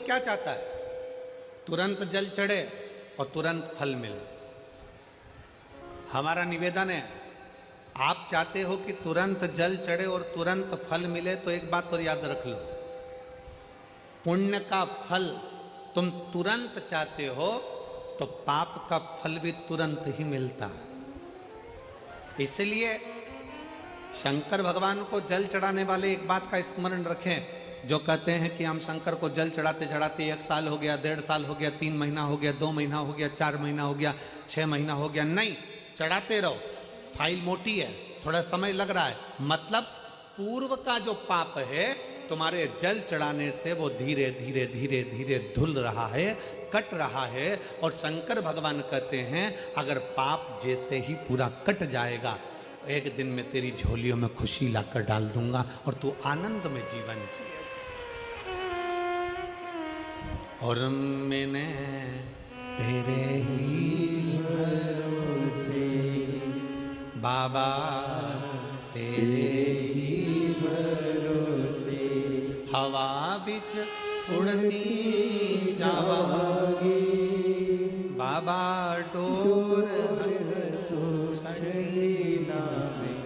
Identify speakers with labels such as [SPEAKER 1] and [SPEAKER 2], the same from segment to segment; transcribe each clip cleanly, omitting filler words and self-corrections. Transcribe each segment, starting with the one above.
[SPEAKER 1] क्या चाहता है? तुरंत जल चढ़े और तुरंत फल मिले। हमारा निवेदन है, आप चाहते हो कि तुरंत जल चढ़े और तुरंत फल मिले, तो एक बात और याद रख लो, पुण्य का फल तुम तुरंत चाहते हो तो पाप का फल भी तुरंत ही मिलता है। इसलिए शंकर भगवान को जल चढ़ाने वाले एक बात का स्मरण रखें, जो कहते हैं कि हम शंकर को जल चढ़ाते चढ़ाते 1 साल हो गया, 1.5 साल हो गया, 3 महीना हो गया, 2 महीना हो गया, 4 महीना हो गया, 6 महीना हो गया। नहीं, चढ़ाते रहो। फाइल मोटी है, थोड़ा समय लग रहा है, मतलब पूर्व का जो पाप है तुम्हारे जल चढ़ाने से वो धीरे धीरे धीरे धीरे धुल रहा है, कट रहा है। और शंकर भगवान कहते हैं अगर पाप जैसे ही पूरा कट जाएगा, एक दिन में तेरी झोलियों में खुशी लाकर डाल दूंगा और तू आनंद में जीवन जिए। और मैंने तेरे ही भरोसे बाबा, तेरे ही भरोसे हवा बिच उड़ती जावागी, बाबा डोर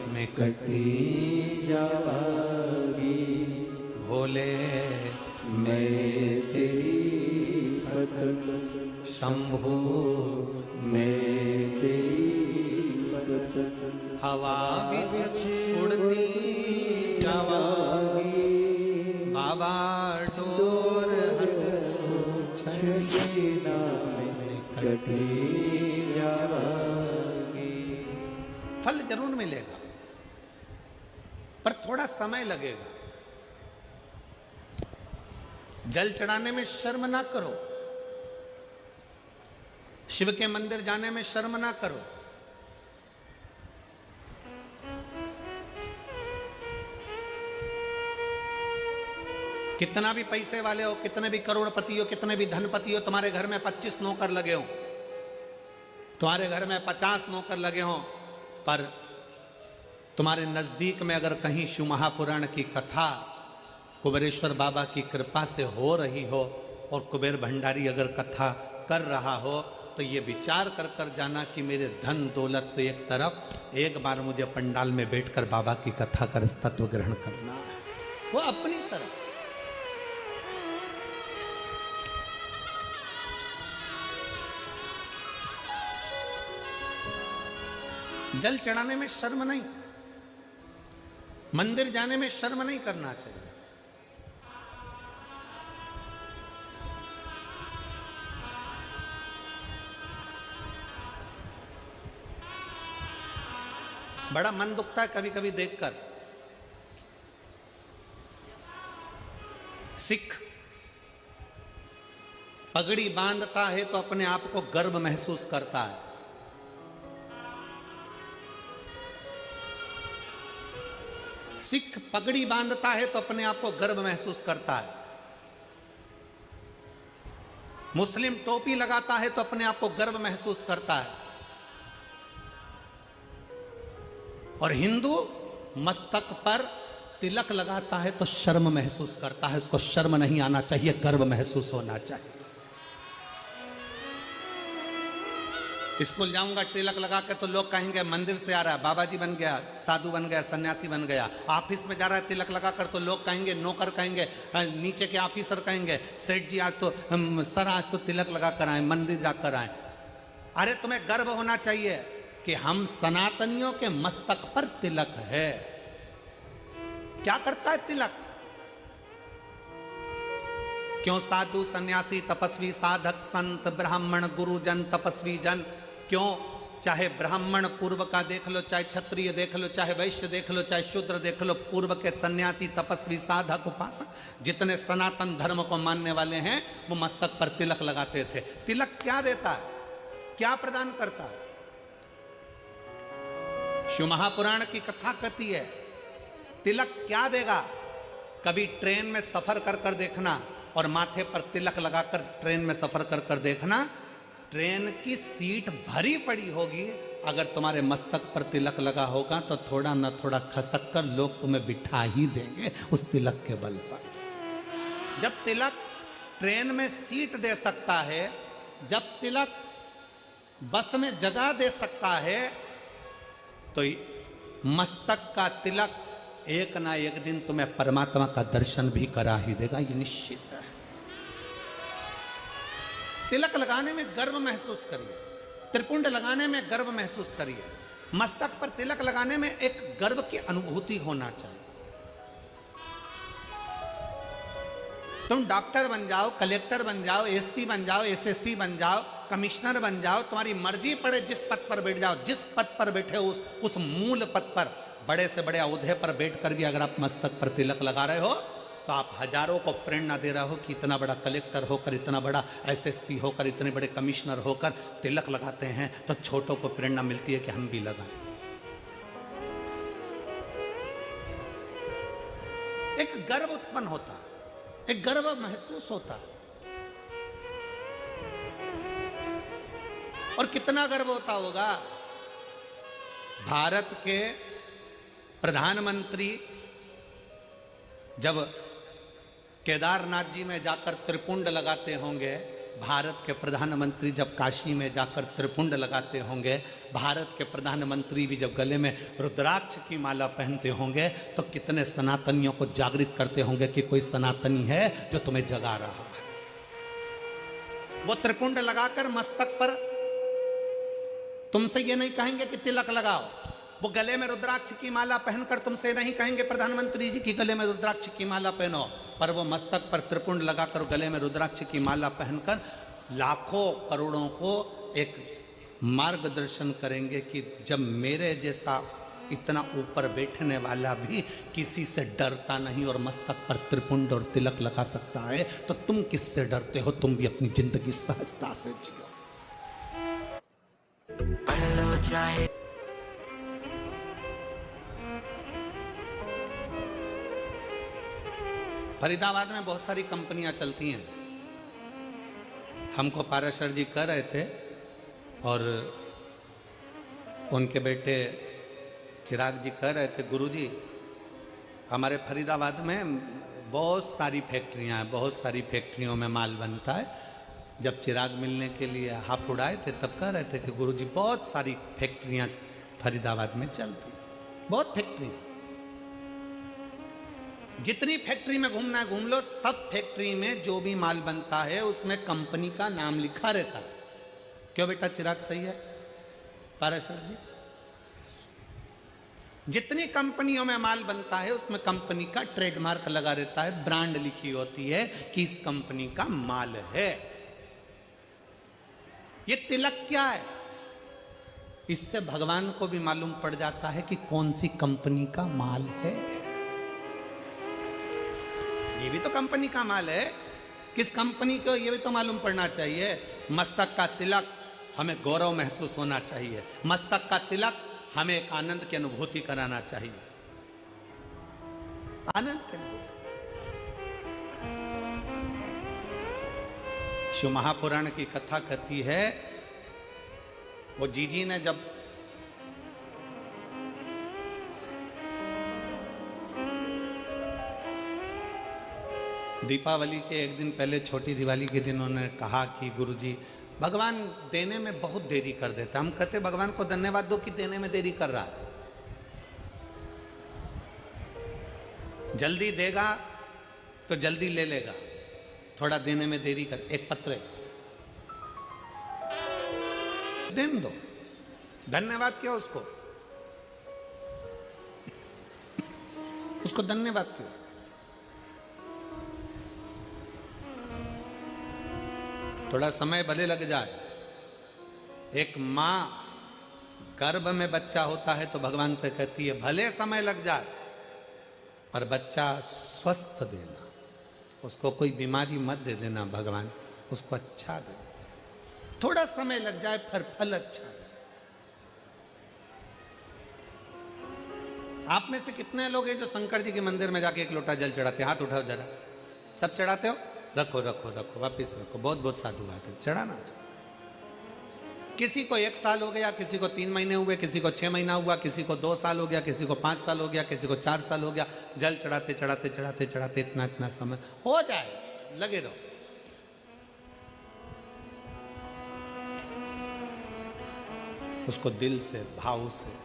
[SPEAKER 1] में कटी जावागी, भोले मैं तेरी भक्त, शंभु मैं तेरी भक्त, हवा बिच उड़ती जावागी, बाबा डोर छड़ीना में कटी जावागी। फल जरूर मिलेगा, पर थोड़ा समय लगेगा। जल चढ़ाने में शर्म ना करो, शिव के मंदिर जाने में शर्म ना करो। कितना भी पैसे वाले हो, कितने भी करोड़पति हो, कितने भी धनपति हो, तुम्हारे घर में 25 नौकर लगे हो, तुम्हारे घर में 50 नौकर लगे हो, पर तुम्हारे नजदीक में अगर कहीं शिव महापुराण की कथा कुबेरेश्वर बाबा की कृपा से हो रही हो और कुबेर भंडारी अगर कथा कर रहा हो, तो ये विचार कर कर जाना कि मेरे धन दौलत तो एक तरफ, एक बार मुझे पंडाल में बैठकर बाबा की कथा कर तत्व ग्रहण करना है, वो अपनी तरफ। जल चढ़ाने में शर्म नहीं, मंदिर जाने में शर्म नहीं करना चाहिए। बड़ा मन दुखता है कभी कभी देखकर, सिख पगड़ी बांधता है तो अपने आप को गर्व महसूस करता है, सिख पगड़ी बांधता है तो अपने आप को गर्व महसूस करता है, मुस्लिम टोपी लगाता है तो अपने आप को गर्व महसूस करता है, और हिंदू मस्तक पर तिलक लगाता है तो शर्म महसूस करता है। उसको शर्म नहीं आना चाहिए, गर्व महसूस होना चाहिए। स्कूल जाऊंगा टिलक लगा के तो लोग कहेंगे मंदिर से आ रहा है, बाबा जी बन गया, साधु बन गया, सन्यासी बन गया। ऑफिस में जा रहा है तिलक लगा कर तो लोग कहेंगे, नौकर कहेंगे, नीचे के ऑफिसर कहेंगे, सेठ जी आज तो सर आज तो तिलक लगा कर आए, मंदिर जाकर आए। अरे तुम्हें गर्व होना चाहिए कि हम सनातनियों के मस्तक पर तिलक है। क्या करता है तिलक? क्यों साधु सन्यासी तपस्वी साधक संत ब्राह्मण गुरुजन तपस्वी जन, क्यों चाहे ब्राह्मण पूर्व का देख लो, चाहे क्षत्रिय देख लो, चाहे वैश्य देख लो, चाहे शूद्र देख लो, पूर्व के सन्यासी तपस्वी साधक उपासक जितने सनातन धर्म को मानने वाले हैं वो मस्तक पर तिलक लगाते थे। तिलक क्या देता है, क्या प्रदान करता है? शिव महापुराण की कथा कहती है तिलक क्या देगा। कभी ट्रेन में सफर कर कर देखना और माथे पर तिलक लगाकर ट्रेन में सफर कर कर देखना, ट्रेन की सीट भरी पड़ी होगी, अगर तुम्हारे मस्तक पर तिलक लगा होगा तो थोड़ा न थोड़ा खसक कर लोग तुम्हें बिठा ही देंगे उस तिलक के बल पर। जब तिलक ट्रेन में सीट दे सकता है, जब तिलक बस में जगह दे सकता है, तो मस्तक का तिलक एक ना एक दिन तुम्हें परमात्मा का दर्शन भी करा ही देगा, ये निश्चित है। तिलक लगाने में गर्व महसूस करिए, त्रिपुंड लगाने में गर्व महसूस करिए, मस्तक पर तिलक लगाने में एक गर्व की अनुभूति होना चाहिए। तुम डॉक्टर बन जाओ, कलेक्टर बन जाओ, एसपी बन जाओ, एसएसपी बन जाओ, कमिश्नर बन जाओ, तुम्हारी मर्जी पड़े जिस पद पर बैठ जाओ, जिस पद पर बैठे हो उस मूल पद पर, बड़े से बड़े औहदे पर बैठ कर भी अगर आप मस्तक पर तिलक लगा रहे हो, तो आप हजारों को प्रेरणा दे रहे हो कि इतना बड़ा कलेक्टर होकर, इतना बड़ा एसएसपी होकर, इतने बड़े कमिश्नर होकर तिलक लगाते हैं, तो छोटों को प्रेरणा मिलती है कि हम भी लगाएं। एक गर्व उत्पन्न होता है, एक गर्व महसूस होता है। और कितना गर्व होता होगा, भारत के प्रधानमंत्री जब केदारनाथ जी में जाकर त्रिपुंड लगाते होंगे, भारत के प्रधानमंत्री जब काशी में जाकर त्रिपुंड लगाते होंगे, भारत के प्रधानमंत्री भी जब गले में रुद्राक्ष की माला पहनते होंगे, तो कितने सनातनियों को जागृत करते होंगे कि कोई सनातनी है जो तुम्हें जगा रहा है। वो त्रिपुंड लगाकर मस्तक पर तुमसे ये नहीं कहेंगे कि तिलक लगाओ, वो गले में रुद्राक्ष की माला पहनकर तुमसे नहीं कहेंगे प्रधानमंत्री जी की गले में रुद्राक्ष की माला पहनो, पर वो मस्तक पर त्रिपुंड लगाकर गले में रुद्राक्ष की माला पहनकर लाखों करोड़ों को एक मार्गदर्शन करेंगे कि जब मेरे जैसा इतना ऊपर बैठने वाला भी किसी से डरता नहीं और मस्तक पर त्रिपुंड और तिलक लगा सकता है, तो तुम किससे डरते हो? तुम भी अपनी जिंदगी सहजता से जियो। फरीदाबाद में बहुत सारी कंपनियां चलती हैं। हमको पाराशर जी कह रहे थे और उनके बेटे चिराग जी कह रहे थे, गुरुजी हमारे फरीदाबाद में बहुत सारी फैक्ट्रियां हैं, बहुत सारी फैक्ट्रियों में माल बनता है। जब चिराग मिलने के लिए हाथ उड़ाए थे तब कह रहे थे कि गुरुजी बहुत सारी फैक्ट्रियां फरीदाबाद में चलती, बहुत फैक्ट्री, जितनी फैक्ट्री में घूमना है घूम लो, सब फैक्ट्री में जो भी माल बनता है उसमें कंपनी का नाम लिखा रहता है। क्यों बेटा चिराग, सही है पाराशर जी? जितनी कंपनियों में माल बनता है उसमें कंपनी का ट्रेडमार्क लगा रहता है, ब्रांड लिखी होती है कि इस कंपनी का माल है। ये तिलक क्या है? इससे भगवान को भी मालूम पड़ जाता है कि कौन सी कंपनी का माल है। ये भी तो कंपनी का माल है, किस कंपनी को ये भी तो मालूम पड़ना चाहिए। मस्तक का तिलक हमें गौरव महसूस होना चाहिए, मस्तक का तिलक हमें एक आनंद की अनुभूति कराना चाहिए, आनंद की अनुभूति। शिव महापुराण की कथा कहती है, वो जीजी ने जब दीपावली के एक दिन पहले, छोटी दिवाली के दिन उन्होंने कहा कि गुरुजी भगवान देने में बहुत देरी कर देता। हम कहते भगवान को धन्यवाद दो कि देने में देरी कर रहा है, जल्दी देगा तो जल्दी ले लेगा, थोड़ा देने में देरी कर। एक पत्र देन दो, धन्यवाद क्यों उसको, उसको धन्यवाद क्यों? थोड़ा समय भले लग जाए। एक माँ गर्भ में बच्चा होता है तो भगवान से कहती है भले समय लग जाए पर बच्चा स्वस्थ देना, उसको कोई बीमारी मत दे देना, भगवान उसको अच्छा दे। थोड़ा समय लग जाए फिर फल अच्छा दे। आप में से कितने लोग हैं जो शंकर जी के मंदिर में जाके एक लोटा जल चढ़ाते? हाथ उठाओ जरा। सब चढ़ाते हो? रखो रखो रखो, वापिस रखो। बहुत बहुत साधुवाद है, चढ़ाना चाहिए। किसी को 1 साल हो गया, किसी को 3 महीने हुए, किसी को 6 महीना हुआ, किसी को 2 साल हो गया, किसी को 5 साल हो गया, किसी को 4 साल हो गया। जल चढ़ाते चढ़ाते चढ़ाते चढ़ाते इतना इतना समय हो जाए, लगे रहो। उसको दिल से, भाव से।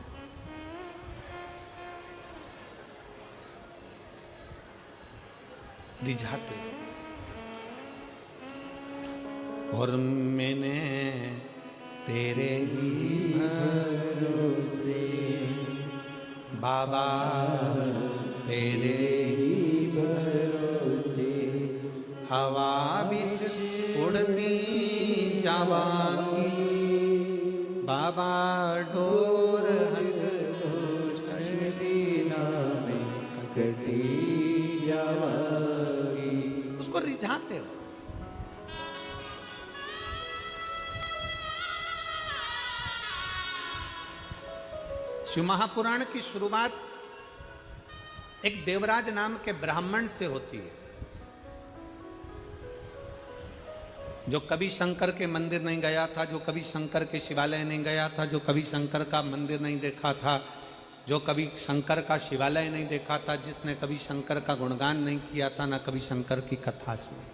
[SPEAKER 1] रिझाते और मैंने तेरे ही भरोसे बाबा, तेरे ही भरोसे हवा बिच उड़ती जावांगी बाबा, डोर उसको रिझाते हो। शिव महापुराण की शुरुआत एक देवराज नाम के ब्राह्मण से होती है, जो कभी शंकर के मंदिर नहीं गया था, जो कभी शंकर के शिवालय नहीं गया था, जो कभी शंकर का मंदिर नहीं देखा था, जो कभी शंकर का शिवालय नहीं देखा था, जिसने कभी शंकर का गुणगान नहीं किया था, ना कभी शंकर की कथा सुनी।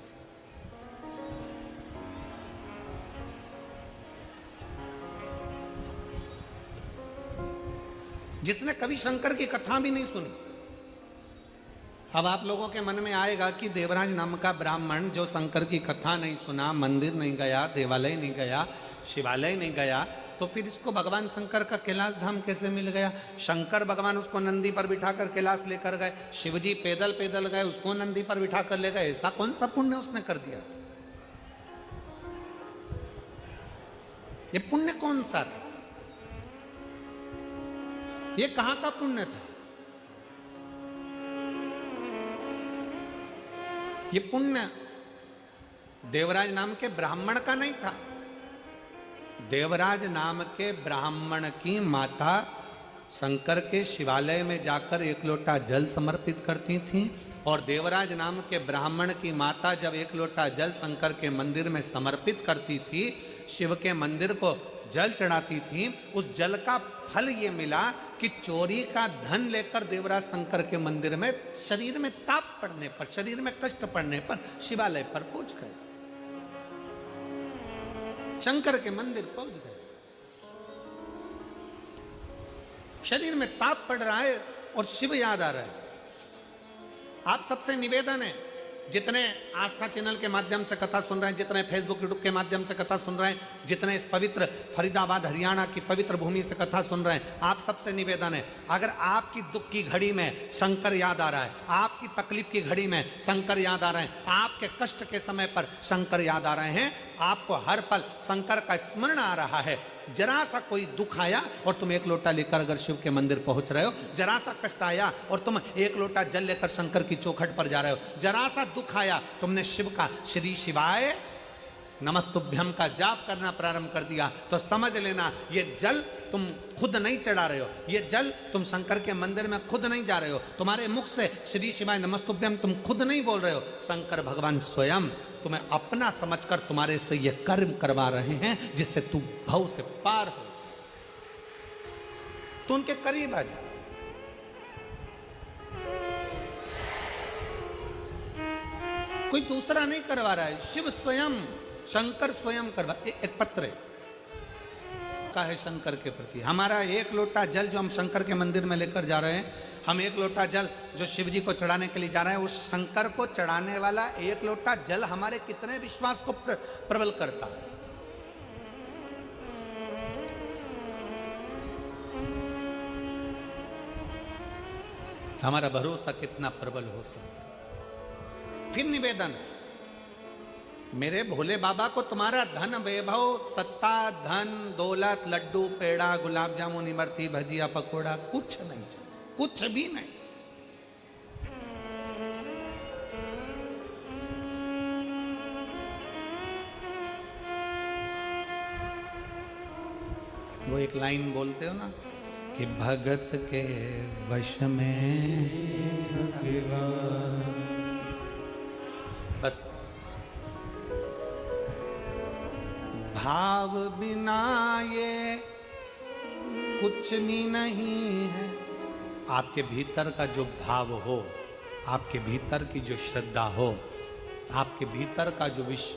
[SPEAKER 1] जिसने कभी शंकर की कथा भी नहीं सुनी। अब आप लोगों के मन में आएगा कि देवराज नाम का ब्राह्मण जो शंकर की कथा नहीं सुना, मंदिर नहीं गया, देवालय नहीं गया, शिवालय नहीं गया, तो फिर इसको भगवान शंकर का कैलाश धाम कैसे मिल गया? शंकर भगवान उसको नंदी पर बिठाकर कैलाश लेकर गए, शिवजी पैदल पैदल गए, उसको नंदी पर बिठाकर ले गए। ऐसा कौन सा पुण्य उसने कर दिया? ये पुण्य कौन सा था? ये कहां का पुण्य था? ये पुण्य देवराज नाम के ब्राह्मण का नहीं था। देवराज नाम के ब्राह्मण की माता शंकर के शिवालय में जाकर एक लोटा जल समर्पित करती थी, और देवराज नाम के ब्राह्मण की माता जब एक लोटा जल शंकर के मंदिर में समर्पित करती थी, शिव के मंदिर को जल चढ़ाती थी, उस जल का फल ये मिला कि चोरी का धन लेकर देवराज शंकर के मंदिर में शरीर में ताप पड़ने पर, शरीर में कष्ट पड़ने पर शिवालय पर पहुंच गए, शंकर के मंदिर पहुंच गए। शरीर में ताप पड़ रहा है और शिव याद आ रहा है। आप सबसे निवेदन है, जितने आस्था चैनल के माध्यम से कथा सुन रहे हैं, जितने फेसबुक यूट्यूब के माध्यम से कथा सुन रहे हैं, जितने इस पवित्र फरीदाबाद हरियाणा की पवित्र भूमि से कथा सुन रहे हैं, आप सबसे निवेदन है, अगर आपकी दुख की घड़ी में शंकर याद आ रहा है, आपकी तकलीफ की घड़ी में शंकर याद आ रहे हैं, आपके कष्ट के समय पर शंकर याद आ रहे हैं, आपको हर पल शंकर का स्मरण आ रहा है, जरा सा कोई दुख आया और तुम एक लोटा लेकर अगर शिव के मंदिर पहुंच रहे हो, जरा सा कष्ट आया और तुम एक लोटा जल लेकर शंकर की चौखट पर जा रहे हो, जरा सा दुख आया, तुमने शिव का श्री शिवाय नमस्तुभ्यम का जाप करना प्रारंभ कर दिया, तो समझ लेना ये जल तुम खुद नहीं चढ़ा रहे हो, ये जल तुम शंकर के मंदिर में खुद नहीं जा रहे हो, तुम्हारे मुख से श्री शिवाय नमस्तुभ्यम तुम खुद नहीं बोल रहे हो, शंकर भगवान स्वयं तुम्हें अपना समझकर तुम्हारे से ये कर्म करवा रहे हैं, जिससे तू भव से पार हो जाए, तो उनके करीब आ जा। कोई दूसरा नहीं करवा रहा है, शिव स्वयं, शंकर स्वयं करवा। एक पत्र का है शंकर के प्रति, हमारा एक लोटा जल जो हम शंकर के मंदिर में लेकर जा रहे हैं, हम एक लोटा जल जो शिव जी को चढ़ाने के लिए जा रहे हैं, उस शंकर को चढ़ाने वाला एक लोटा जल हमारे कितने विश्वास को प्रबल करता है। हमारा भरोसा कितना प्रबल हो सकता है। फिर निवेदन है, मेरे भोले बाबा को तुम्हारा धन वैभव, सत्ता, धन, दौलत, लड्डू, पेड़ा, गुलाब जामुन, इमरती, भजिया, पकोड़ा कुछ नहीं चाहिए, कुछ भी नहीं। वो एक लाइन बोलते हो ना कि भगत के वश में, बस भाव बिना ये कुछ भी नहीं है। आपके भीतर का जो भाव हो, आपके भीतर की जो श्रद्धा हो, आपके भीतर का जो विश्वास